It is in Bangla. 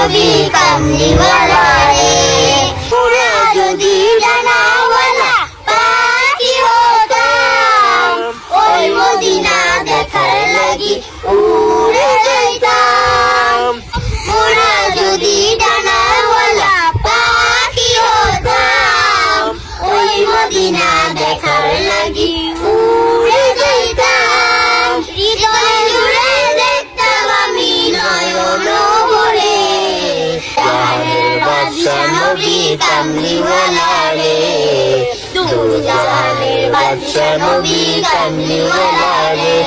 নবী কামলিওয়ালা রে। ওরা যদি ডানাওয়ালা পাখি হতাম, ওই মদিনা দেখার লাগি উড়ে যাইতাম। ওরা যদি ডানাওয়ালা পাখি হতাম, ওই মদিনা দেখার লাগি উড়ে যাইতাম। হৃদয় জুড়ে দেখতাম আমি নয়ন ভরে, জাহানের বাদশা নবী কামলিওয়ালা রে। দু জাহানের বাদশা নবী কামলিওয়ালা রে।